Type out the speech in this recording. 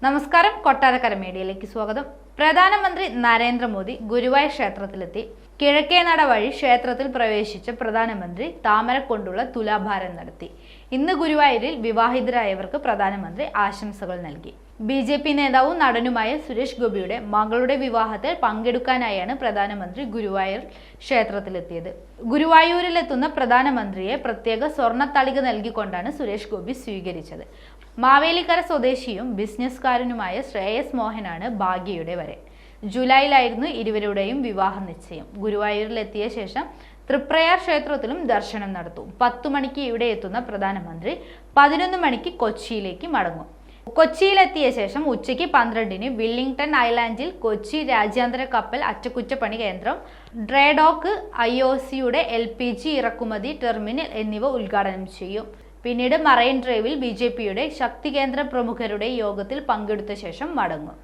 നമസ്കാരം, കൊട്ടാരക്കര മീഡിയയിലേക്ക് സ്വാഗതം. പ്രധാനമന്ത്രി നരേന്ദ്രമോദി ഗുരുവായൂർ ക്ഷേത്രത്തിലെത്തി. കിഴക്കേനട വഴി ക്ഷേത്രത്തിൽ പ്രവേശിച്ച പ്രധാനമന്ത്രി താമര കൊണ്ടുള്ള തുലാഭാരം നടത്തി. ഇന്ന് ഗുരുവായൂരിൽ വിവാഹിതരായവർക്ക് പ്രധാനമന്ത്രി ആശംസകൾ നൽകി. BJP നേതാവും നടനുമായ സുരേഷ് ഗോപിയുടെ മകളുടെ വിവാഹത്തിൽ പങ്കെടുക്കാനായാണ് പ്രധാനമന്ത്രി ഗുരുവായൂർ ക്ഷേത്രത്തിലെത്തിയത്. ഗുരുവായൂരിലെത്തുന്ന പ്രധാനമന്ത്രിയെ പ്രത്യേക സ്വർണ്ണത്തളിക നൽകിക്കൊണ്ടാണ് സുരേഷ് ഗോപി സ്വീകരിച്ചത്. മാവേലിക്കര സ്വദേശിയും ബിസിനസ്സുകാരനുമായ ശ്രേയസ് മോഹനാണ് ഭാഗ്യയുടെ വരൻ. ജൂലൈയിലായിരുന്നു ഇരുവരുടെയും വിവാഹ നിശ്ചയം. ഗുരുവായൂരിലെത്തിയ ശേഷം തൃപ്രയാർ ക്ഷേത്രത്തിലും ദർശനം നടത്തും. 10 മണിക്ക് ഇവിടെ എത്തുന്ന പ്രധാനമന്ത്രി 11 മണിക്ക് കൊച്ചിയിലേക്ക് മടങ്ങും. കൊച്ചിയിലെത്തിയ ശേഷം ഉച്ചയ്ക്ക് 12-ന് വില്ലിംഗ്ടൺ ഐലാൻഡിൽ കൊച്ചി രാജ്യാന്തര കപ്പൽ അറ്റകുറ്റപ്പണി കേന്ദ്രം, ഡ്രേഡോക്ക്, IOCയുടെ LPG ഇറക്കുമതി ടെർമിനൽ എന്നിവ ഉദ്ഘാടനം ചെയ്യും. പിന്നീട് മറൈൻ ഡ്രൈവിൽ BJPയുടെ ശക്തി കേന്ദ്ര പ്രമുഖരുടെ യോഗത്തിൽ പങ്കെടുത്ത ശേഷം മടങ്ങും.